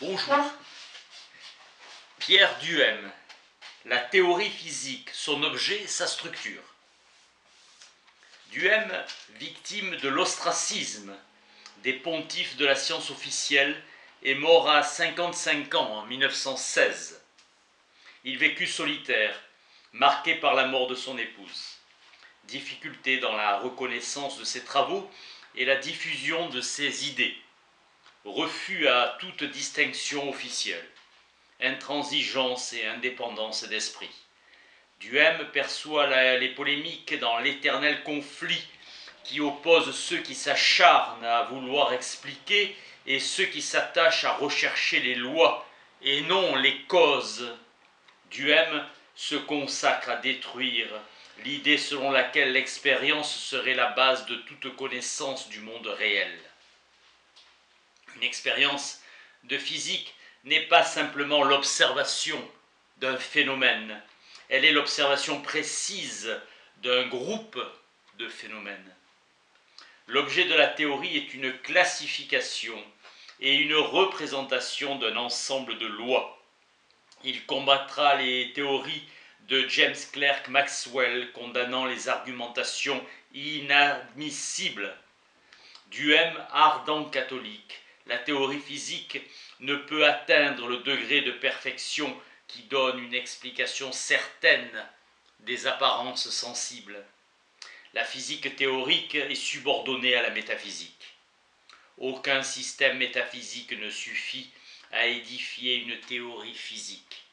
Bonjour. Pierre Duhem, la théorie physique, son objet, sa structure. Duhem, victime de l'ostracisme des pontifes de la science officielle, est mort à 55 ans en 1916. Il vécut solitaire, marqué par la mort de son épouse. Difficulté dans la reconnaissance de ses travaux et la diffusion de ses idées. Refus à toute distinction officielle. Intransigeance et indépendance d'esprit. Duhem perçoit les polémiques dans l'éternel conflit qui oppose ceux qui s'acharnent à vouloir expliquer et ceux qui s'attachent à rechercher les lois et non les causes. Duhem se consacre à détruire l'idée selon laquelle l'expérience serait la base de toute connaissance du monde réel. Une expérience de physique n'est pas simplement l'observation d'un phénomène, elle est l'observation précise d'un groupe de phénomènes. L'objet de la théorie est une classification et une représentation d'un ensemble de lois. Il combattra les théories de James Clerk Maxwell condamnant les argumentations inadmissibles. Duhem, ardent catholique, la théorie physique ne peut atteindre le degré de perfection qui donne une explication certaine des apparences sensibles. La physique théorique est subordonnée à la métaphysique. Aucun système métaphysique ne suffit à édifier une théorie physique.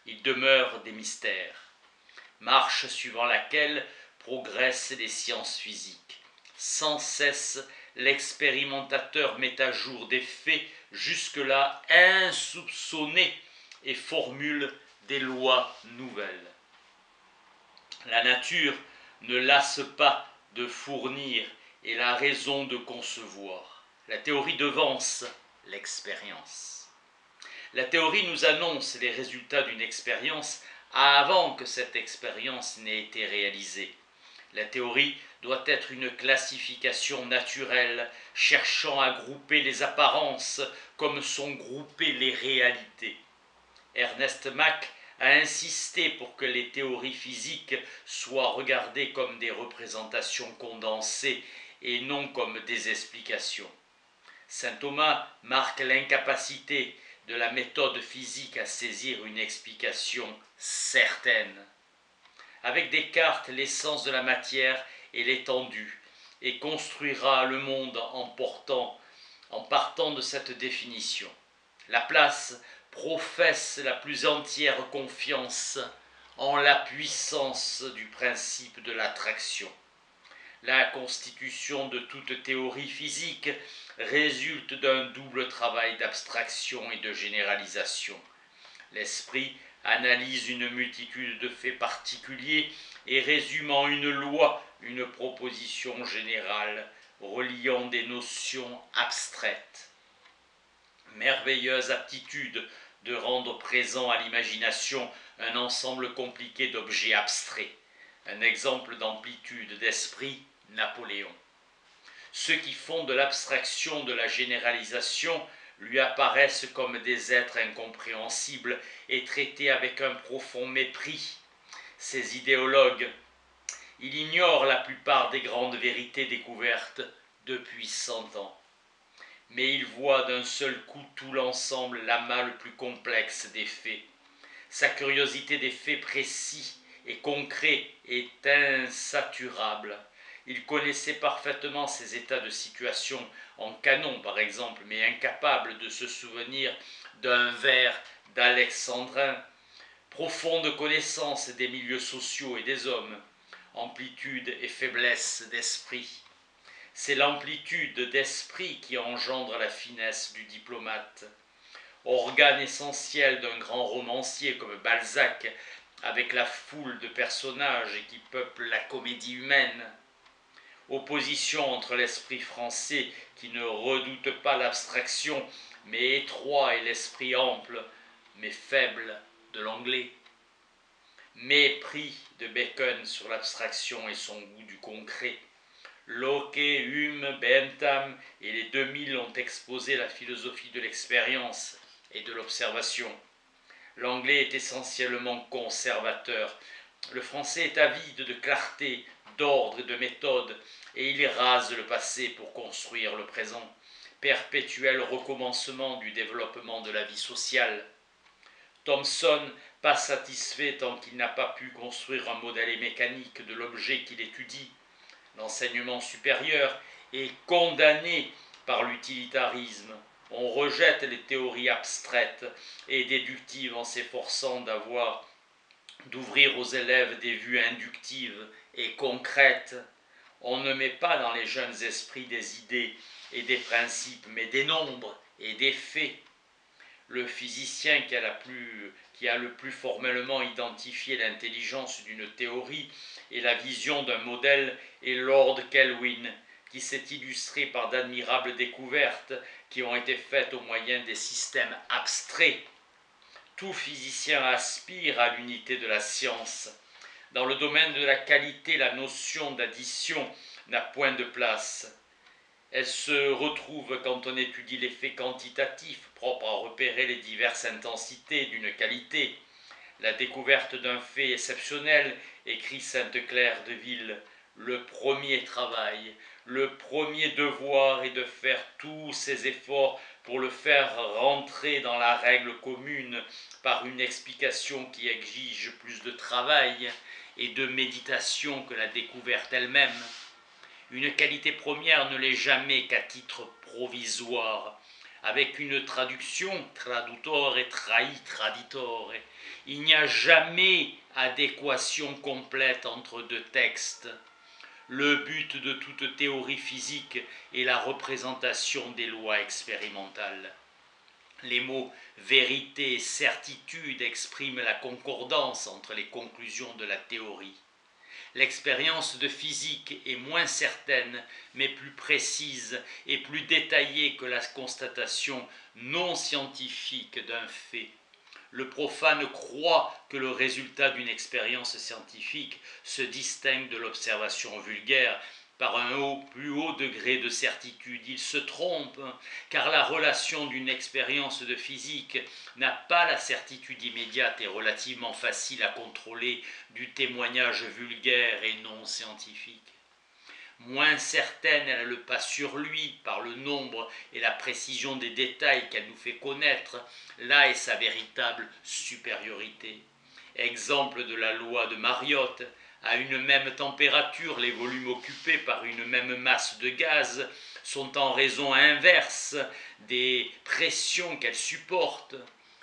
Il demeure des mystères, marche suivant laquelle progressent les sciences physiques. Sans cesse, l'expérimentateur met à jour des faits jusque-là insoupçonnés et formule des lois nouvelles. La nature ne lasse pas de fournir et la raison de concevoir. La théorie devance l'expérience. La théorie nous annonce les résultats d'une expérience avant que cette expérience n'ait été réalisée. La théorie doit être une classification naturelle, cherchant à grouper les apparences comme sont groupées les réalités. Ernest Mach a insisté pour que les théories physiques soient regardées comme des représentations condensées et non comme des explications. Saint Thomas marque l'incapacité de la méthode physique à saisir une explication certaine. Avec Descartes, l'essence de la matière est l'étendue et construira le monde en partant de cette définition. Laplace professe la plus entière confiance en la puissance du principe de l'attraction. La constitution de toute théorie physique résulte d'un double travail d'abstraction et de généralisation. L'esprit analyse une multitude de faits particuliers et résume en une loi une proposition générale reliant des notions abstraites. Merveilleuse aptitude de rendre présent à l'imagination un ensemble compliqué d'objets abstraits. Un exemple d'amplitude d'esprit, Napoléon. Ceux qui font de l'abstraction de la généralisation lui apparaissent comme des êtres incompréhensibles et traités avec un profond mépris. Ces idéologues, ils ignorent la plupart des grandes vérités découvertes depuis 100 ans. Mais ils voient d'un seul coup tout l'ensemble, l'amas le plus complexe des faits. Sa curiosité des faits précis et concrets est insaturable. Il connaissait parfaitement ces états de situation en canon, par exemple, mais incapable de se souvenir d'un vers d'Alexandrin. Profonde connaissance des milieux sociaux et des hommes, amplitude et faiblesse d'esprit. C'est l'amplitude d'esprit qui engendre la finesse du diplomate. Organe essentiel d'un grand romancier comme Balzac, avec la foule de personnages qui peuplent la comédie humaine. Opposition entre l'esprit français qui ne redoute pas l'abstraction, mais étroit, et l'esprit ample, mais faible, de l'anglais. Mépris de Bacon sur l'abstraction et son goût du concret. Locke, Hume, Bentham et les 2000 ont exposé la philosophie de l'expérience et de l'observation. L'anglais est essentiellement conservateur. Le français est avide de clarté, d'ordre et de méthode, et il rase le passé pour construire le présent, perpétuel recommencement du développement de la vie sociale. Thomson, pas satisfait tant qu'il n'a pas pu construire un modèle mécanique de l'objet qu'il étudie. L'enseignement supérieur est condamné par l'utilitarisme. On rejette les théories abstraites et déductives en s'efforçant d'ouvrir aux élèves des vues inductives et concrètes. On ne met pas dans les jeunes esprits des idées et des principes, mais des nombres et des faits. Le physicien qui a le plus formellement identifié l'intelligence d'une théorie et la vision d'un modèle est Lord Kelvin, qui s'est illustré par d'admirables découvertes qui ont été faites au moyen des systèmes abstraits. Tout physicien aspire à l'unité de la science. Dans le domaine de la qualité, la notion d'addition n'a point de place. Elle se retrouve quand on étudie l'effet quantitatif propre à repérer les diverses intensités d'une qualité. La découverte d'un fait exceptionnel, écrit Sainte-Claire de Ville, le premier travail, le premier devoir est de faire tous ses efforts pour le faire rentrer dans la règle commune par une explication qui exige plus de travail et de méditation que la découverte elle-même. Une qualité première ne l'est jamais qu'à titre provisoire. Avec une traduction, tradutore trahi traditore, il n'y a jamais adéquation complète entre deux textes. Le but de toute théorie physique est la représentation des lois expérimentales. Les mots vérité et certitude expriment la concordance entre les conclusions de la théorie. L'expérience de physique est moins certaine, mais plus précise et plus détaillée que la constatation non scientifique d'un fait. Le profane croit que le résultat d'une expérience scientifique se distingue de l'observation vulgaire par un plus haut degré de certitude. Il se trompe, car la relation d'une expérience de physique n'a pas la certitude immédiate et relativement facile à contrôler du témoignage vulgaire et non scientifique. Moins certaine, elle a le pas sur lui par le nombre et la précision des détails qu'elle nous fait connaître. Là est sa véritable supériorité. Exemple de la loi de Mariotte, à une même température, les volumes occupés par une même masse de gaz sont en raison inverse des pressions qu'elles supportent.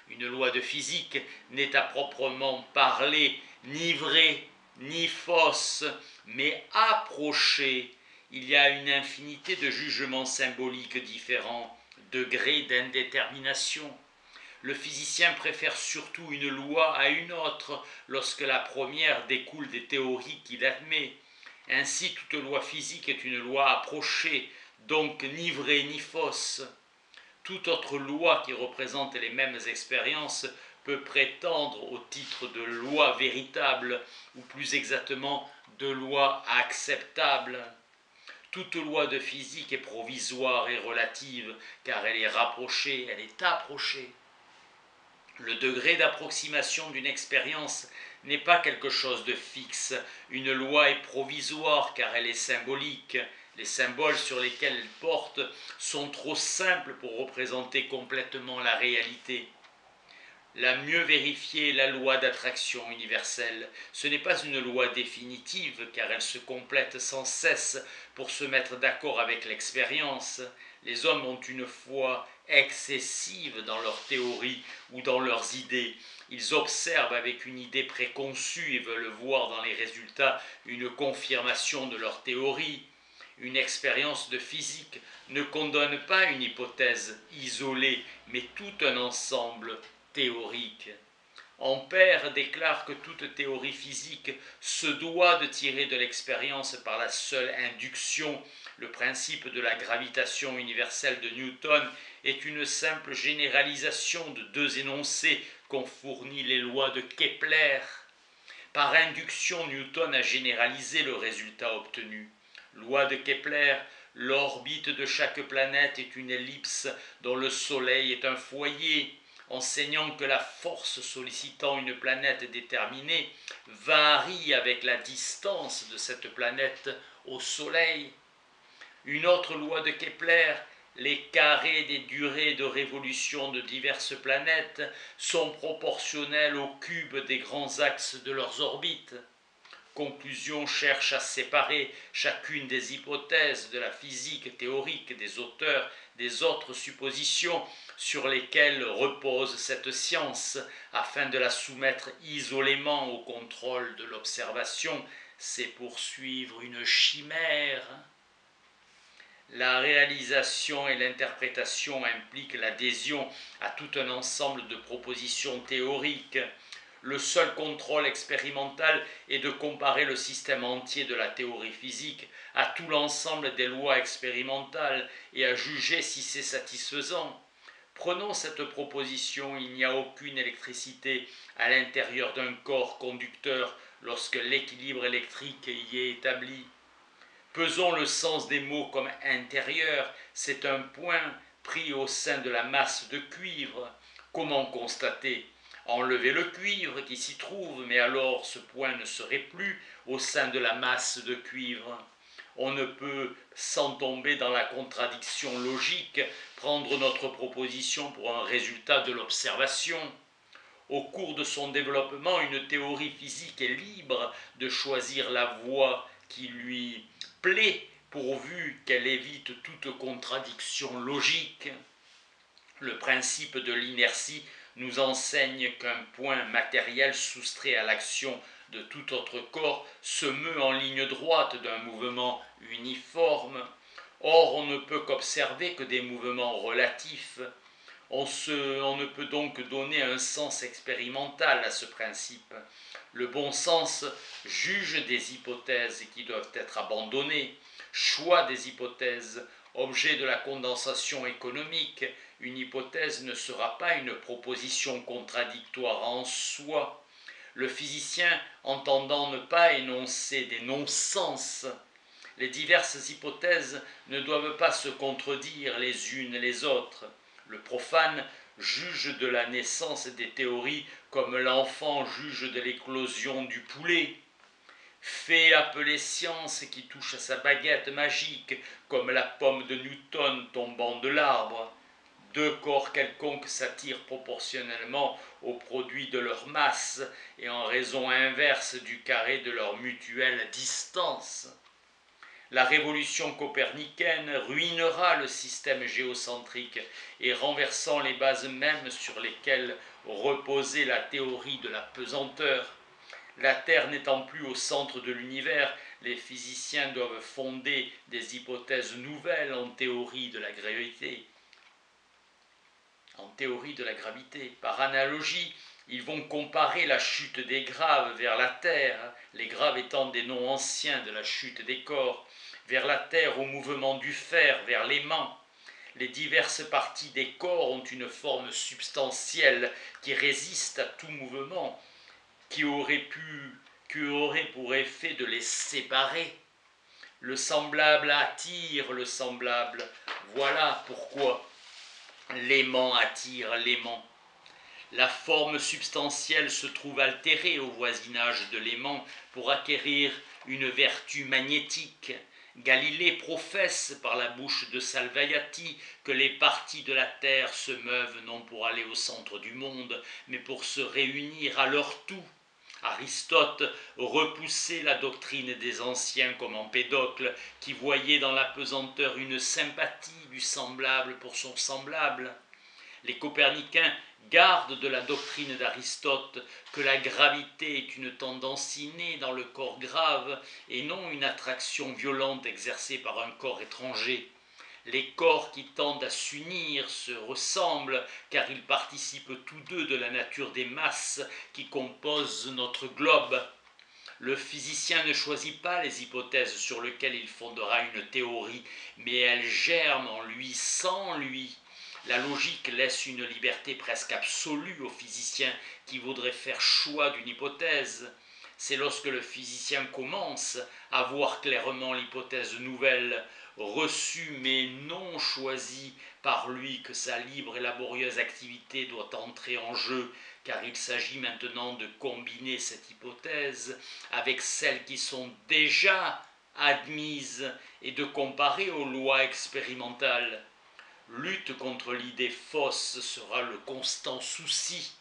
Une loi de physique n'est à proprement parler ni vraie ni fausse, mais approchée. Il y a une infinité de jugements symboliques différents, degrés d'indétermination. Le physicien préfère surtout une loi à une autre lorsque la première découle des théories qu'il admet. Ainsi, toute loi physique est une loi approchée, donc ni vraie ni fausse. Toute autre loi qui représente les mêmes expériences peut prétendre au titre de loi véritable, ou plus exactement de loi acceptable. Toute loi de physique est provisoire et relative, car elle est rapprochée, elle est approchée. Le degré d'approximation d'une expérience n'est pas quelque chose de fixe. Une loi est provisoire car elle est symbolique. Les symboles sur lesquels elle porte sont trop simples pour représenter complètement la réalité. La mieux vérifier la loi d'attraction universelle. Ce n'est pas une loi définitive car elle se complète sans cesse pour se mettre d'accord avec l'expérience. Les hommes ont une foi excessive dans leurs théories ou dans leurs idées. Ils observent avec une idée préconçue et veulent voir dans les résultats une confirmation de leur théorie. Une expérience de physique ne condamne pas une hypothèse isolée, mais tout un ensemble théorique. Ampère déclare que toute théorie physique se doit de tirer de l'expérience par la seule induction. Le principe de la gravitation universelle de Newton est une simple généralisation de deux énoncés qu'ont fournis les lois de Kepler. Par induction, Newton a généralisé le résultat obtenu. Loi de Kepler, l'orbite de chaque planète est une ellipse dont le Soleil est un foyer. enseignant que la force sollicitant une planète déterminée varie avec la distance de cette planète au Soleil. Une autre loi de Kepler, les carrés des durées de révolution de diverses planètes sont proportionnels au cube des grands axes de leurs orbites. Conclusion cherche à séparer chacune des hypothèses de la physique théorique des auteurs des autres suppositions sur lesquelles repose cette science, afin de la soumettre isolément au contrôle de l'observation. C'est poursuivre une chimère. La réalisation et l'interprétation impliquent l'adhésion à tout un ensemble de propositions théoriques. Le seul contrôle expérimental est de comparer le système entier de la théorie physique à tout l'ensemble des lois expérimentales et à juger si c'est satisfaisant. Prenons cette proposition, il n'y a aucune électricité à l'intérieur d'un corps conducteur lorsque l'équilibre électrique y est établi. Pesons le sens des mots comme intérieur, c'est un point pris au sein de la masse de cuivre. Comment constater ? Enlever le cuivre qui s'y trouve, mais alors ce point ne serait plus au sein de la masse de cuivre. On ne peut, sans tomber dans la contradiction logique, prendre notre proposition pour un résultat de l'observation. Au cours de son développement, une théorie physique est libre de choisir la voie qui lui plaît, pourvu qu'elle évite toute contradiction logique. Le principe de l'inertie nous enseigne qu'un point matériel soustrait à l'action de tout autre corps se meut en ligne droite d'un mouvement uniforme. Or, on ne peut qu'observer que des mouvements relatifs. On ne peut donc donner un sens expérimental à ce principe. Le bon sens juge des hypothèses qui doivent être abandonnées, choix des hypothèses, objet de la condensation économique. Une hypothèse ne sera pas une proposition contradictoire en soi. Le physicien, entendant ne pas énoncer des non-sens, les diverses hypothèses ne doivent pas se contredire les unes les autres. Le profane juge de la naissance des théories comme l'enfant juge de l'éclosion du poulet. Fait appeler science qui touche à sa baguette magique comme la pomme de Newton tombant de l'arbre. Deux corps quelconques s'attirent proportionnellement au produit de leur masse et en raison inverse du carré de leur mutuelle distance. La révolution copernicienne ruinera le système géocentrique et renversant les bases mêmes sur lesquelles reposait la théorie de la pesanteur. La Terre n'étant plus au centre de l'univers, les physiciens doivent fonder des hypothèses nouvelles en théorie de la gravité. Par analogie, ils vont comparer la chute des graves vers la Terre, les graves étant des noms anciens de la chute des corps, vers la Terre au mouvement du fer, vers l'aimant. Les diverses parties des corps ont une forme substantielle qui résiste à tout mouvement, qui aurait pour effet de les séparer. Le semblable attire le semblable. Voilà pourquoi l'aimant attire l'aimant. La forme substantielle se trouve altérée au voisinage de l'aimant pour acquérir une vertu magnétique. Galilée professe par la bouche de Salviati que les parties de la Terre se meuvent non pour aller au centre du monde, mais pour se réunir à leur tout. Aristote repoussait la doctrine des anciens comme Empédocle, qui voyait dans la pesanteur une sympathie du semblable pour son semblable. Les coperniciens gardent de la doctrine d'Aristote que la gravité est une tendance innée dans le corps grave et non une attraction violente exercée par un corps étranger. Les corps qui tendent à s'unir se ressemblent car ils participent tous deux de la nature des masses qui composent notre globe. Le physicien ne choisit pas les hypothèses sur lesquelles il fondera une théorie, mais elles germent en lui sans lui. La logique laisse une liberté presque absolue au physicien qui voudrait faire choix d'une hypothèse. c'est lorsque le physicien commence à voir clairement l'hypothèse nouvelle, reçue mais non choisie par lui, que sa libre et laborieuse activité doit entrer en jeu, car il s'agit maintenant de combiner cette hypothèse avec celles qui sont déjà admises et de comparer aux lois expérimentales. Lutte contre l'idée fausse sera le constant souci.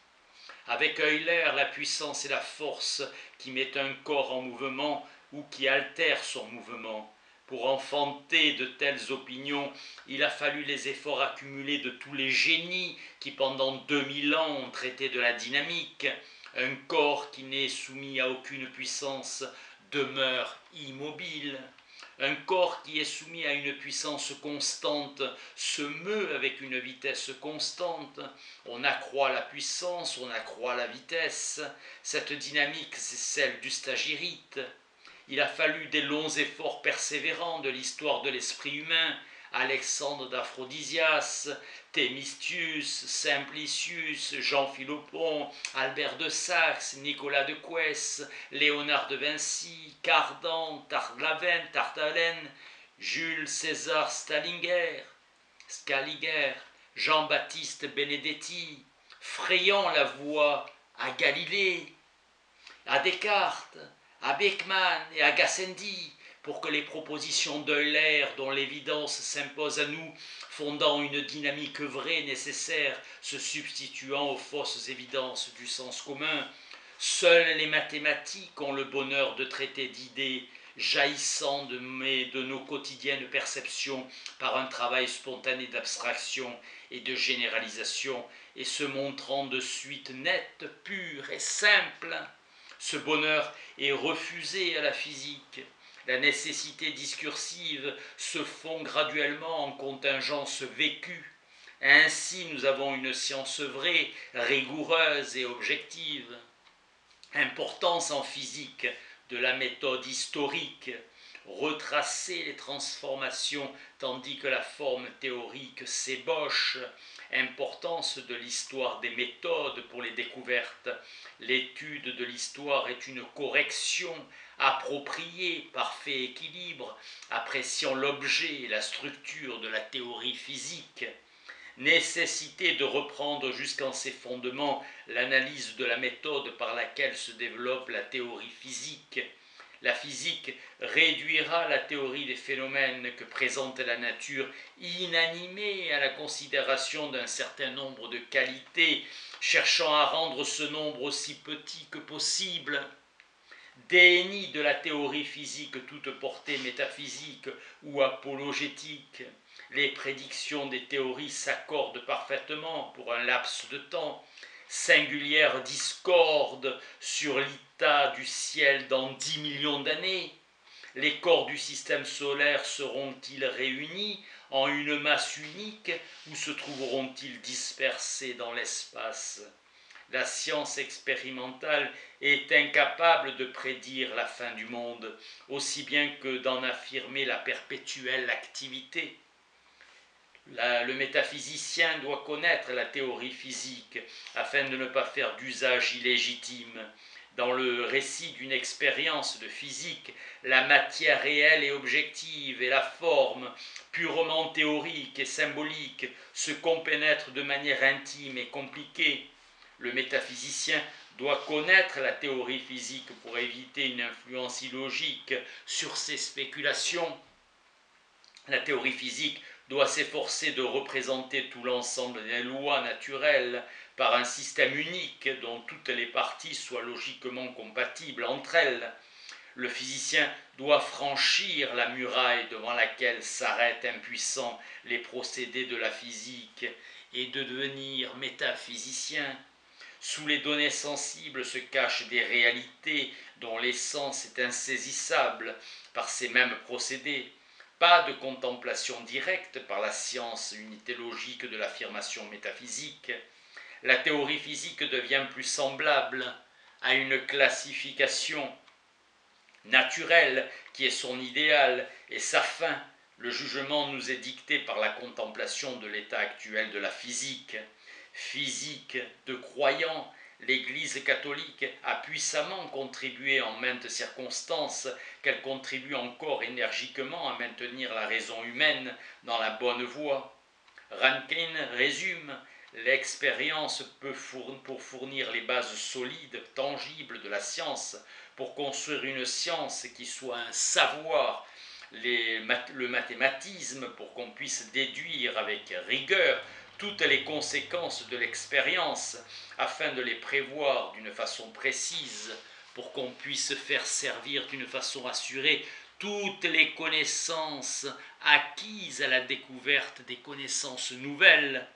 Avec Euler, la puissance et la force qui met un corps en mouvement ou qui altère son mouvement. Pour enfanter de telles opinions, il a fallu les efforts accumulés de tous les génies qui pendant 2000 ans ont traité de la dynamique. Un corps qui n'est soumis à aucune puissance demeure immobile. Un corps qui est soumis à une puissance constante se meut avec une vitesse constante. On accroît la puissance, on accroît la vitesse. Cette dynamique, c'est celle du stagirite. Il a fallu des longs efforts persévérants de l'histoire de l'esprit humain. Alexandre d'Aphrodisias, Thémistius, Simplicius, Jean Philopon, Albert de Saxe, Nicolas de Quès, Léonard de Vinci, Cardan, Tartalen, Jules César Scaliger, Jean-Baptiste Benedetti, frayant la voie à Galilée, à Descartes, à Beckmann et à Gassendi, pour que les propositions d'Euler, dont l'évidence s'impose à nous, fondant une dynamique vraie nécessaire, se substituant aux fausses évidences du sens commun, seules les mathématiques ont le bonheur de traiter d'idées jaillissant de nos quotidiennes perceptions par un travail spontané d'abstraction et de généralisation, et se montrant de suite nette, pure et simple. Ce bonheur est refusé à la physique. La nécessité discursive se fond graduellement en contingence vécue. Ainsi, nous avons une science vraie, rigoureuse et objective. Importance en physique de la méthode historique, retracer les transformations tandis que la forme théorique s'ébauche. Importance de l'histoire des méthodes pour les découvertes. L'étude de l'histoire est une correction appropriée, parfait équilibre, appréciant l'objet et la structure de la théorie physique. Nécessité de reprendre jusqu'en ses fondements l'analyse de la méthode par laquelle se développe la théorie physique. La physique réduira la théorie des phénomènes que présente la nature inanimée à la considération d'un certain nombre de qualités, cherchant à rendre ce nombre aussi petit que possible. Déni de la théorie physique toute portée métaphysique ou apologétique. Les prédictions des théories s'accordent parfaitement pour un laps de temps. Singulière discorde sur l'état du ciel dans 10 millions d'années. Les corps du système solaire seront-ils réunis en une masse unique ou se trouveront-ils dispersés dans l'espace ? La science expérimentale est incapable de prédire la fin du monde, aussi bien que d'en affirmer la perpétuelle activité. Le métaphysicien doit connaître la théorie physique afin de ne pas faire d'usage illégitime. Dans le récit d'une expérience de physique, la matière réelle et objective et la forme, purement théorique et symbolique, se compénètrent de manière intime et compliquée. Le métaphysicien doit connaître la théorie physique pour éviter une influence illogique sur ses spéculations. La théorie physique doit s'efforcer de représenter tout l'ensemble des lois naturelles par un système unique dont toutes les parties soient logiquement compatibles entre elles. Le physicien doit franchir la muraille devant laquelle s'arrêtent impuissants les procédés de la physique et de devenir métaphysicien. Sous les données sensibles se cachent des réalités dont l'essence est insaisissable par ces mêmes procédés. Pas de contemplation directe par la science, unité logique de l'affirmation métaphysique. La théorie physique devient plus semblable à une classification naturelle qui est son idéal et sa fin. Le jugement nous est dicté par la contemplation de l'état actuel de la physique. Physique de croyants, l'Église catholique a puissamment contribué en maintes circonstances, qu'elle contribue encore énergiquement à maintenir la raison humaine dans la bonne voie. Rankine résume: l'expérience peut pour fournir les bases solides, tangibles de la science, pour construire une science qui soit un savoir, le mathématisme, pour qu'on puisse déduire avec rigueur toutes les conséquences de l'expérience, afin de les prévoir d'une façon précise, pour qu'on puisse faire servir d'une façon assurée toutes les connaissances acquises à la découverte des connaissances nouvelles.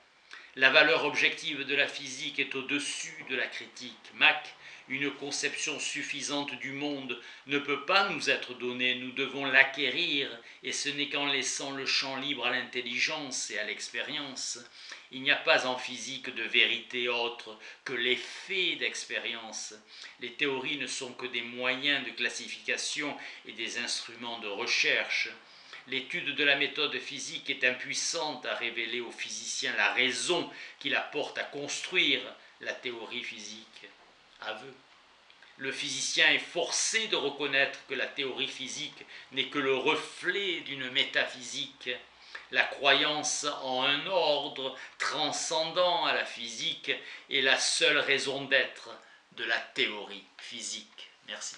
La valeur objective de la physique est au-dessus de la critique. Mach, une conception suffisante du monde ne peut pas nous être donnée, nous devons l'acquérir, et ce n'est qu'en laissant le champ libre à l'intelligence et à l'expérience. Il n'y a pas en physique de vérité autre que les faits d'expérience. Les théories ne sont que des moyens de classification et des instruments de recherche. L'étude de la méthode physique est impuissante à révéler aux physiciens la raison qui la porte à construire la théorie physique. Aveu. Le physicien est forcé de reconnaître que la théorie physique n'est que le reflet d'une métaphysique. La croyance en un ordre transcendant à la physique est la seule raison d'être de la théorie physique. Merci.